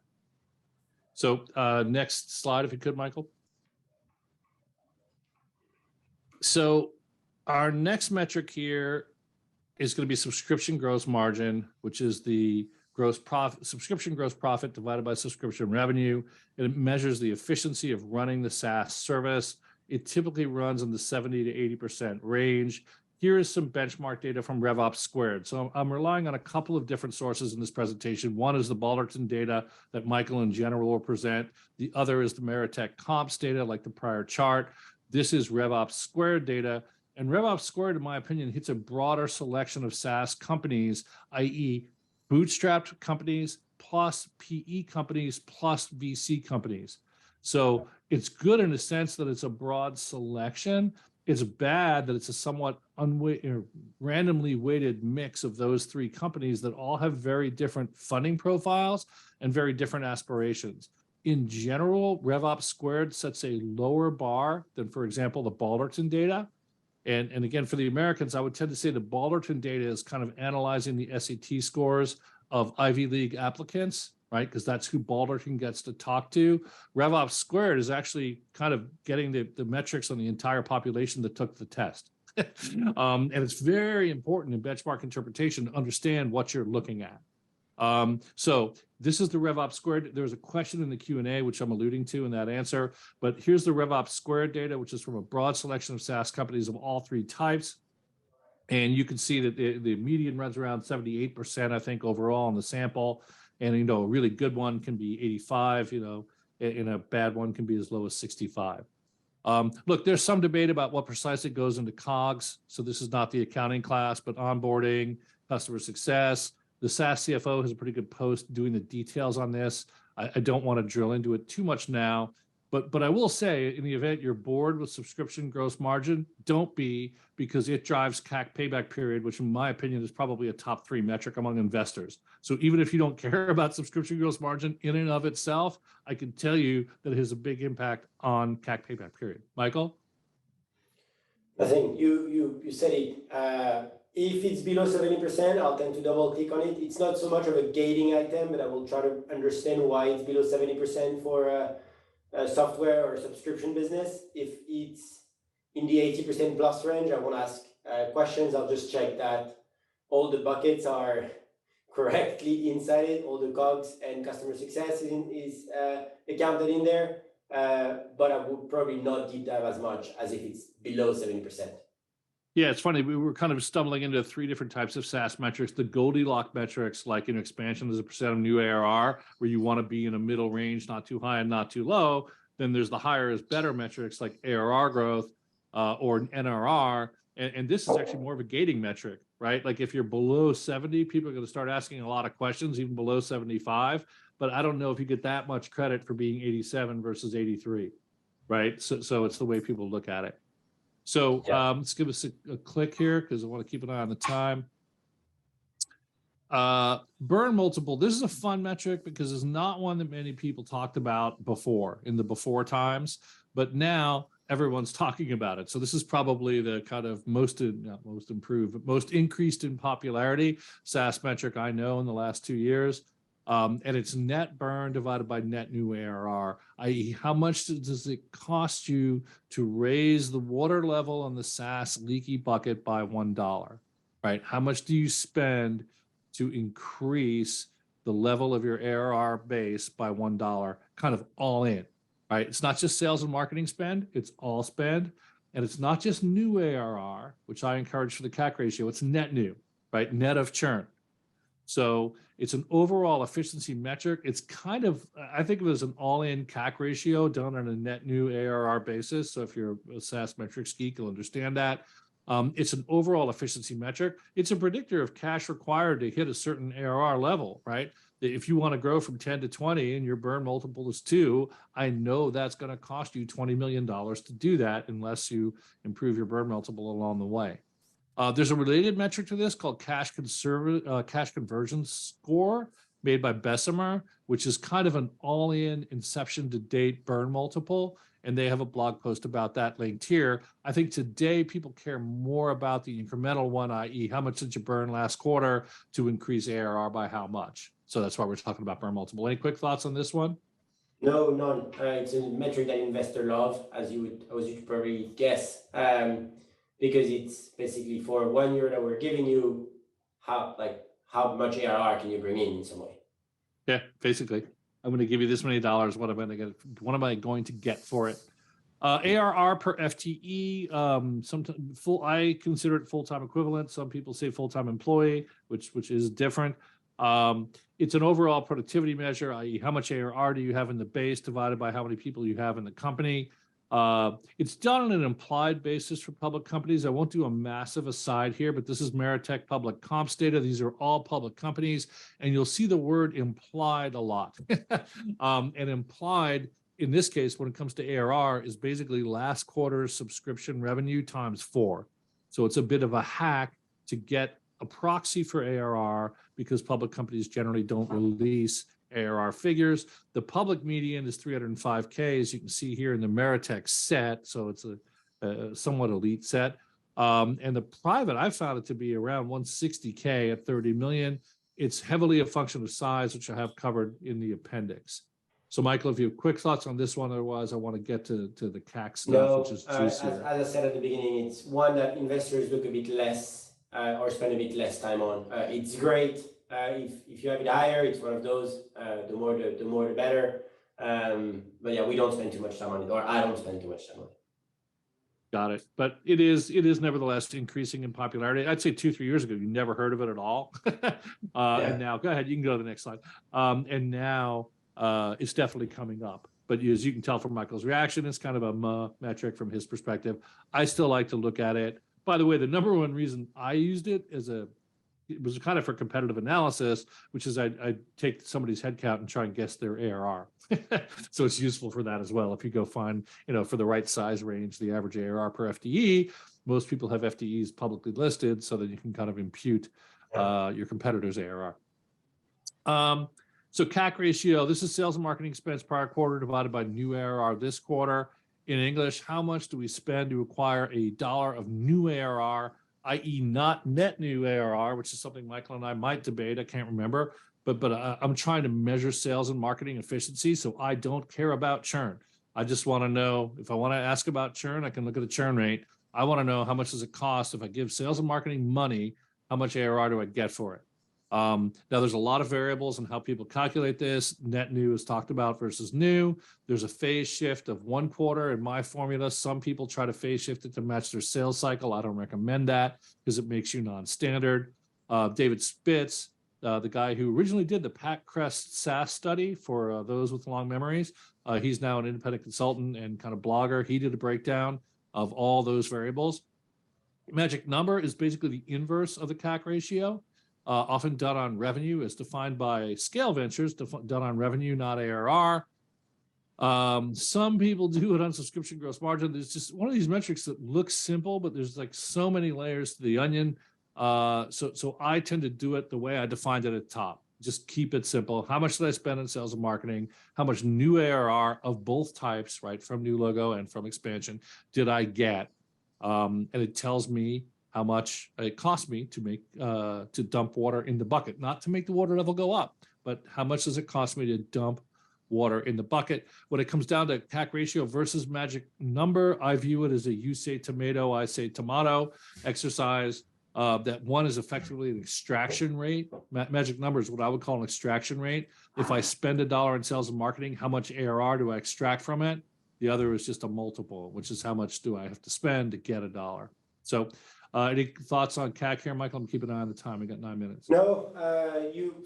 So next slide, if you could, Michael. So our next metric here is going to be subscription gross margin, which is the subscription gross profit divided by subscription revenue. And it measures the efficiency of running the SaaS service. It typically runs in the 70 to 80% range. Here is some benchmark data from RevOps Squared. So I'm relying on a couple of different sources in this presentation. One is the Balderton data that Michael in general will present. The other is the Meritech comps data, like the prior chart. This is RevOps Squared data. And RevOps Squared, in my opinion, hits a broader selection of SaaS companies, i.e., bootstrapped companies plus PE companies plus VC companies. So it's good in a sense that it's a broad selection. It's bad that it's a somewhat randomly weighted mix of those three companies that all have very different funding profiles and very different aspirations. In general, RevOps squared sets a lower bar than, for example, the Balderton data. And again, for the Americans, I would tend to say the Balderton data is kind of analyzing the SAT scores of Ivy League applicants, right? Because that's who Balderton gets to talk to. RevOps squared is actually kind of getting the metrics on the entire population that took the test. And it's very important in benchmark interpretation to understand what you're looking at. So this is the RevOps squared. There's a question in the Q&A, which I'm alluding to in that answer, but here's the RevOps squared data, which is from a broad selection of SaaS companies of all three types. And you can see that the median runs around 78%, I think, overall in the sample. And, you know, a really good one can be 85, you know, and a bad one can be as low as 65. Look, there's some debate about what precisely goes into COGS. So this is not the accounting class, but onboarding, customer success. The SaaS CFO has a pretty good post doing the details on this. I don't want to drill into it too much now, but I will say, in the event you're bored with subscription gross margin, don't be, because it drives CAC payback period, which in my opinion is probably a top 3 metric among investors. So even if you don't care about subscription gross margin in and of itself, I can tell you that it has a big impact on CAC payback period. Michael? I think you said it. If it's below 70%, I'll tend to double click on it. It's not so much of a gating item, but I will try to understand why it's below 70% for a software or subscription business. If it's in the 80% plus range, I won't ask questions. I'll just check that all the buckets are correctly inside it. All the COGS and customer success is accounted in there. But I would probably not deep dive as much as if it's below 70%. Yeah, it's funny. We were kind of stumbling into 3 different types of SaaS metrics. The Goldilocks metrics, like in expansion as a percent of new ARR, where you want to be in a middle range, not too high and not too low. Then there's the higher is better metrics like ARR growth or NRR. And this is actually more of a gating metric, right? Like if you're below 70, people are going to start asking a lot of questions, even below 75. But I don't know if you get that much credit for being 87 versus 83, right? So it's the way people look at it. So let's give us a click here because I want to keep an eye on the time. Burn multiple. This is a fun metric because it's not one that many people talked about before in the before times, but now everyone's talking about it. So this is probably the kind of most improved, but most increased in popularity SaaS metric I know in the last 2 years. And it's net burn divided by net new ARR, i.e. how much does it cost you to raise the water level on the SaaS leaky bucket by $1, right? How much do you spend to increase the level of your ARR base by $1, kind of all in, right? It's not just sales and marketing spend, it's all spend. And it's not just new ARR, which I encourage for the CAC ratio, it's net new, right? Net of churn. So it's an overall efficiency metric. It's kind of, I think of it as an all-in CAC ratio done on a net new ARR basis. So if you're a SaaS metrics geek, you'll understand that. It's an overall efficiency metric. It's a predictor of cash required to hit a certain ARR level, right? If you want to grow from 10 to 20 and your burn multiple is 2, I know that's going to cost you $20 million to do that unless you improve your burn multiple along the way. There's a related metric to this called cash conversion score made by Bessemer, which is kind of an all-in inception to date burn multiple. And they have a blog post about that linked here. I think today people care more about the incremental one, i.e. how much did you burn last quarter to increase ARR by how much? So that's why we're talking about burn multiple. Any quick thoughts on this one? No, none. It's a metric that investors love, as you could probably guess. Because it's basically for 1 year that we're giving you, how much ARR can you bring in some way? Yeah, basically, I'm going to give you this many dollars. What am I going to get for it? ARR per FTE. I consider it full-time equivalent. Some people say full-time employee, which is different. It's an overall productivity measure, i.e. how much ARR do you have in the base divided by how many people you have in the company. It's done on an implied basis for public companies. I won't do a massive aside here, but this is Meritech public comps data. These are all public companies, and you'll see the word implied a lot. And implied, in this case, when it comes to ARR, is basically last quarter's subscription revenue times 4. So it's a bit of a hack to get a proxy for ARR because public companies generally don't release ARR figures. The public median is 305K, as you can see here in the Meritech set. So it's a somewhat elite set. And the private, I found it to be around 160K at 30 million. It's heavily a function of size, which I have covered in the appendix. So Michael, if you have quick thoughts on this one, otherwise I want to get to the CAC stuff, which is juicier. As I said at the beginning, it's one that investors look a bit less or spend a bit less time on. It's great. If you have it higher, it's one of those. The more the better. But yeah, we don't spend too much time on it, or I don't spend too much time on it. Got it. But it is nevertheless increasing in popularity. I'd say 2-3 years ago, you never heard of it at all. And now, go ahead, you can go to the next slide. And now it's definitely coming up. But as you can tell from Michael's reaction, it's kind of a metric from his perspective. I still like to look at it. By the way, the number one reason I used it it was kind of for competitive analysis, which is I take somebody's headcount and try and guess their ARR. So it's useful for that as well. If you go find, for the right size range, the average ARR per FTE, most people have FTEs publicly listed so that you can kind of impute your competitor's ARR. So CAC ratio, this is sales and marketing expense prior quarter divided by new ARR this quarter. In English, how much do we spend to acquire $1 of new ARR, i.e. not net new ARR, which is something Michael and I might debate, I can't remember, but I'm trying to measure sales and marketing efficiency, so I don't care about churn. I just want to know, if I want to ask about churn, I can look at the churn rate. I want to know how much does it cost if I give sales and marketing money, how much ARR do I get for it? Now, there's a lot of variables in how people calculate this. Net new is talked about versus new. There's a phase shift of 1 quarter in my formula. Some people try to phase shift it to match their sales cycle. I don't recommend that because it makes you non-standard. David Spitz, the guy who originally did the Pat Crest SaaS study for those with long memories, he's now an independent consultant and kind of blogger. He did a breakdown of all those variables. Magic number is basically the inverse of the CAC ratio. Often done on revenue, as defined by Scale Ventures, done on revenue, not ARR. Some people do it on subscription gross margin. There's just one of these metrics that looks simple, but there's like so many layers to the onion. So I tend to do it the way I defined it at the top. Just keep it simple. How much did I spend on sales and marketing? How much new ARR of both types, right, from new logo and from expansion, did I get? And it tells me how much it cost me to make to dump water in the bucket, not to make the water level go up, but how much does it cost me to dump water in the bucket? When it comes down to CAC ratio versus magic number, I view it as a you say tomato, I say tomato exercise. That one is effectively an extraction rate. Magic number is what I would call an extraction rate. If I spend $1 in sales and marketing, how much ARR do I extract from it? The other is just a multiple, which is how much do I have to spend to get $1. So any thoughts on CAC here, Michael? I'm keeping an eye on the time. We got 9 minutes. No,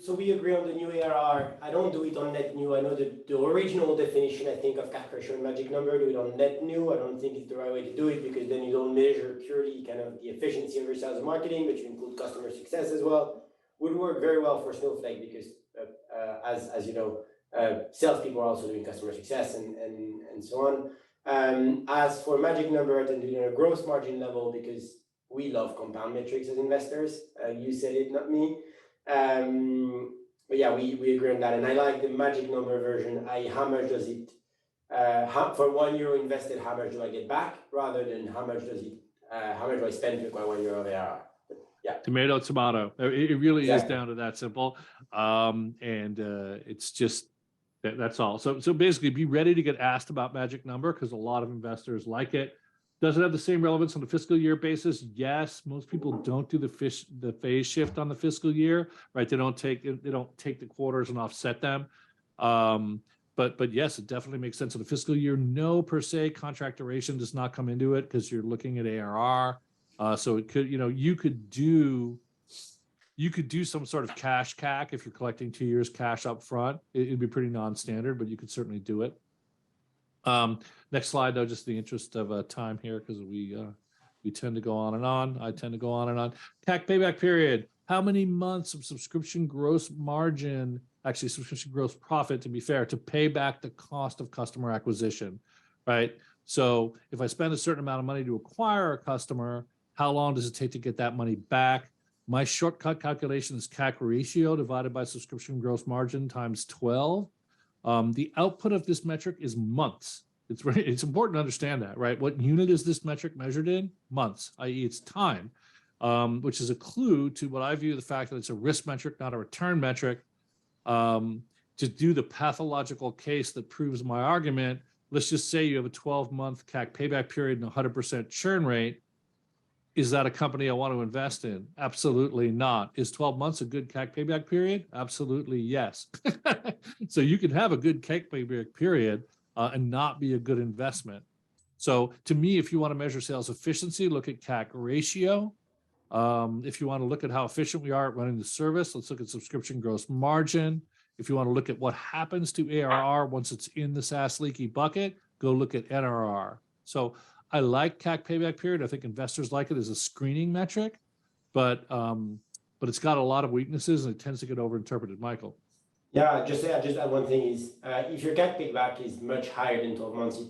so we agree on the new ARR. I don't do it on net new. I know the original definition, I think, of CAC ratio and magic number, do it on net new. I don't think it's the right way to do it because then you don't measure purely kind of the efficiency of your sales and marketing, but you include customer success as well. Would work very well for Snowflake because, as you know, salespeople are also doing customer success and so on. As for magic number, I tend to do it on a gross margin level because we love compound metrics as investors. You said it, not me. But yeah, we agree on that. And I like the magic number version, i.e. how much does it, for €1 invested, how much do I get back, rather than how much do I spend to acquire €1 of ARR. Yeah. Tomato. It really is down to that simple. It's just, that's all. So basically be ready to get asked about magic number because a lot of investors like it. Does it have the same relevance on the fiscal year basis? Yes. Most people don't do the phase shift on the fiscal year, right? They don't take the quarters and offset them. But yes, it definitely makes sense on the fiscal year. No, per se, contract duration does not come into it because you're looking at ARR. So it could, you could do some sort of cash CAC if you're collecting 2 years cash up front. It'd be pretty non-standard, but you could certainly do it. Next slide, though, just in the interest of time here, because we tend to go on and on. I tend to go on and on. CAC payback period. How many months of subscription gross margin, actually subscription gross profit, to be fair, to pay back the cost of customer acquisition, right? So if I spend a certain amount of money to acquire a customer, how long does it take to get that money back? My shortcut calculation is CAC ratio divided by subscription gross margin times 12. The output of this metric is months. It's important to understand that, right? What unit is this metric measured in? Months, i.e. it's time, which is a clue to what I view the fact that it's a risk metric, not a return metric. To do the pathological case that proves my argument, let's just say you have a 12-month CAC payback period and 100% churn rate. Is that a company I want to invest in? Absolutely not. Is 12 months a good CAC payback period? Absolutely yes. So you can have a good CAC payback period and not be a good investment. So to me, if you want to measure sales efficiency, look at CAC ratio. If you want to look at how efficient we are at running the service, let's look at subscription gross margin. If you want to look at what happens to ARR once it's in the SaaS leaky bucket, go look at NRR. So I like CAC payback period. I think investors like it as a screening metric, but it's got a lot of weaknesses and it tends to get overinterpreted. Michael. Yeah, just add one thing is if your CAC payback is much higher than 12 months,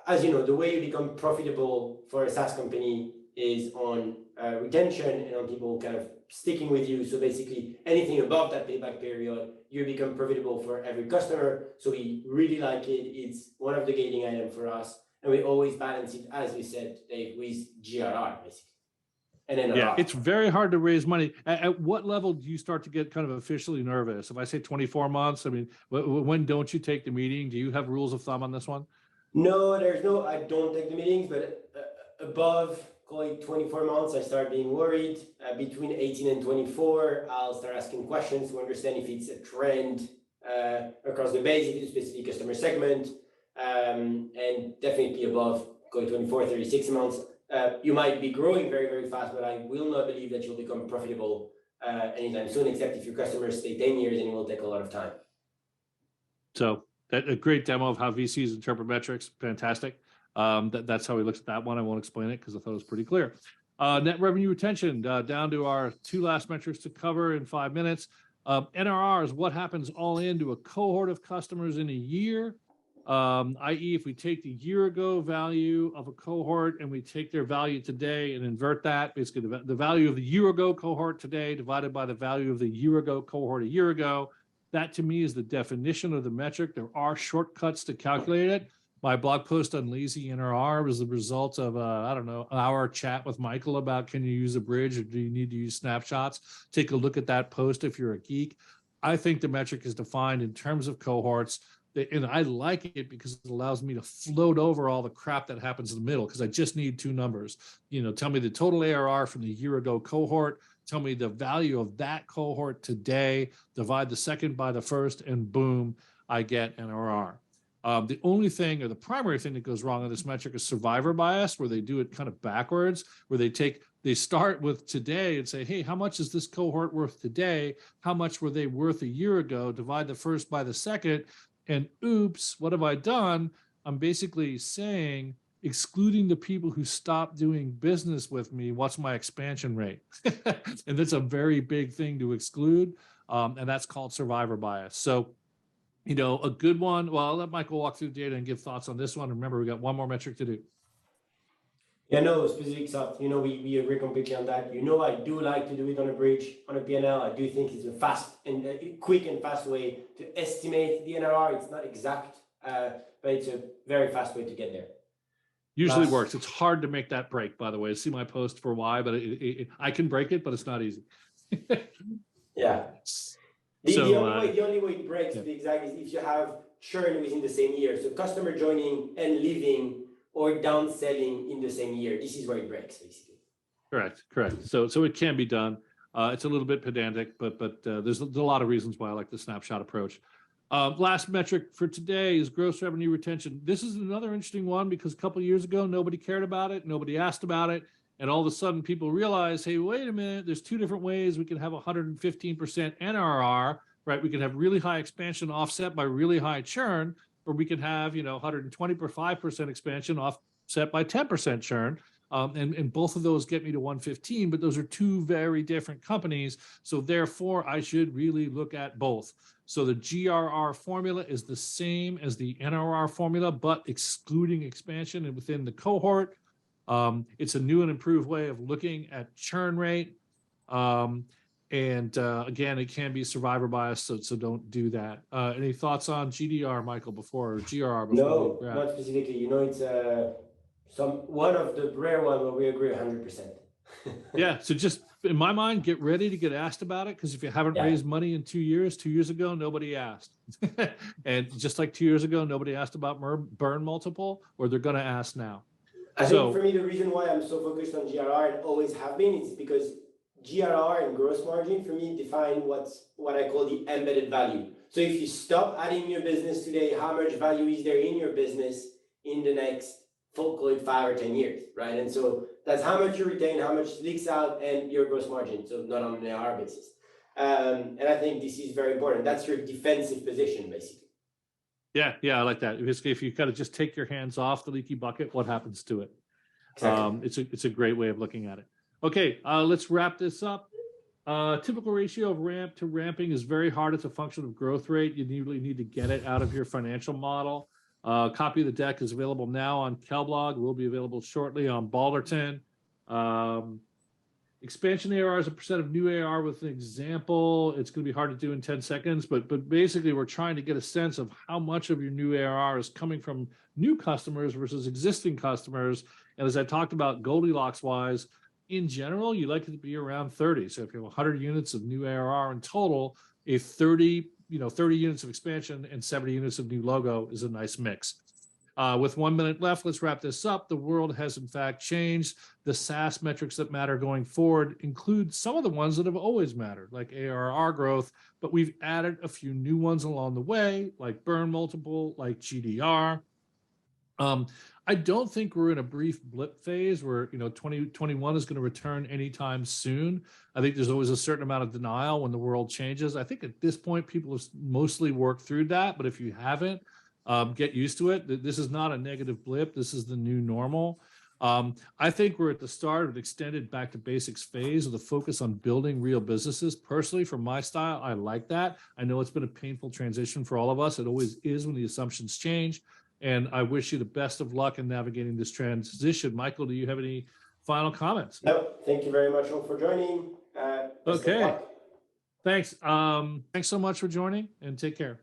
as you know, the way you become profitable for a SaaS company is on retention and on people kind of sticking with you. So basically anything above that payback period, you become profitable for every customer. So we really like it. It's one of the gating items for us. And we always balance it, as we said, Dave, with GRR, basically. And then yeah, it's very hard to raise money. At what level do you start to get kind of officially nervous? If I say 24 months, I mean, when don't you take the meeting? Do you have rules of thumb on this one? No, I don't take the meetings, but above, call it 24 months, I start being worried. Between 18 and 24, I'll start asking questions to understand if it's a trend across the base, if it's a specific customer segment. And definitely above, going 24, 36 months, you might be growing very, very fast, but I will not believe that you'll become profitable anytime soon, except if your customers stay 10 years and it will take a lot of time. So a great demo of how VCs interpret metrics, fantastic. That's how we looked at that one. I won't explain it because I thought it was pretty clear. Net revenue retention, down to our two last metrics to cover in 5 minutes. NRR is what happens all into a cohort of customers in a year. I.e. if we take the year ago value of a cohort and we take their value today and invert that, basically the value of the year ago cohort today divided by the value of the year ago cohort a year ago, that to me is the definition of the metric. There are shortcuts to calculate it. My blog post on lazy NRR was the result of I don't know, an hour chat with Michael about can you use a bridge or do you need to use snapshots? Take a look at that post if you're a geek. I think the metric is defined in terms of cohorts. And I like it because it allows me to float over all the crap that happens in the middle because I just need two numbers. You know, tell me the total ARR from the year ago cohort, tell me the value of that cohort today, divide the second by the first, and boom, I get NRR. The only thing or the primary thing that goes wrong on this metric is survivor bias, where they do it kind of backwards, where they start with today and say, hey, how much is this cohort worth today? How much were they worth a year ago? Divide the first by the second. And oops, what have I done? I'm basically saying, excluding the people who stopped doing business with me, what's my expansion rate? And that's a very big thing to exclude. And that's called survivor bias. So, you know, a good one, well, I'll let Michael walk through the data and give thoughts on this one. Remember, we got one more metric to do. Yeah, no, specific stuff. You know, we agree completely on that. You know, I do like to do it on a bridge, on a P&L. I do think it's a fast and quick and fast way to estimate the NRR. It's not exact, but it's a very fast way to get there. Usually works. It's hard to make that break, by the way. See my post for why, but I can break it, but it's not easy. Yeah. The only way it breaks, to be exact, is if you have churn within the same year. So customer joining and leaving or downselling in the same year. This is where it breaks, basically. Correct. So it can be done. It's a little bit pedantic, but there's a lot of reasons why I like the snapshot approach. Last metric for today is gross revenue retention. This is another interesting one because a couple of years ago, nobody cared about it. Nobody asked about it. And all of a sudden people realize, hey, wait a minute, there's two different ways we can have 115% NRR, right? We can have really high expansion offset by really high churn. or we can have, 125% expansion offset by 10% churn. And both of those get me to 115, but those are two very different companies. So therefore, I should really look at both. So the GRR formula is the same as the NRR formula, but excluding expansion and within the cohort. It's a new and improved way of looking at churn rate. Again, it can be survivor bias, so don't do that. Any thoughts on GDR, Michael, or GRR before No, we wrap? not specifically. It's one of the rare one where we agree 100%. Yeah, so just in my mind, get ready to get asked about it, because if you haven't raised money in 2 years, 2 years ago, nobody asked. And just like 2 years ago, nobody asked about burn multiple, or they're going to ask now. I think for me, the reason why I'm so focused on GRR and always have been is because GRR and gross margin for me define what I call the embedded value. So if you stop adding your business today, how much value is there in your business in the next, call it 5 or 10 years, right? And so that's how much you retain, how much leaks out, and your gross margin, so not on an ARR basis. And I think this is very important. That's your defensive position, basically. Yeah, I like that. If you kind of just take your hands off the leaky bucket, what happens to it? Exactly. It's a great way of looking at it. Okay, let's wrap this up. Typical ratio of ramp to ramping is very hard. It's a function of growth rate. You really need to get it out of your financial model. Copy of the deck is available now on Kellogg. Will be available shortly on Balderton. Expansion ARR is a percent of new ARR with an example. It's going to be hard to do in 10 seconds, but basically we're trying to get a sense of how much of your new ARR is coming from new customers versus existing customers. And as I talked about Goldilocks wise, in general, you like it to be around 30. So if you have 100 units of new ARR in total, a 30 units of expansion and 70 units of new logo is a nice mix. With 1 minute left, let's wrap this up. The world has in fact changed. The SaaS metrics that matter going forward include some of the ones that have always mattered, like ARR growth, but we've added a few new ones along the way, like burn multiple, like GDR. I don't think we're in a brief blip phase where 2021 is going to return anytime soon. I think there's always a certain amount of denial when the world changes. I think at this point people have mostly worked through that, but if you haven't, get used to it. This is not a negative blip. This is the new normal. I think we're at the start of an extended back to basics phase with a focus on building real businesses. Personally, for my style, I like that. I know it's been a painful transition for all of us. It always is when the assumptions change. And I wish you the best of luck in navigating this transition. Michael, do you have any final comments? No, thank you very much all for joining. Okay. Thanks. Thanks so much for joining, and take care.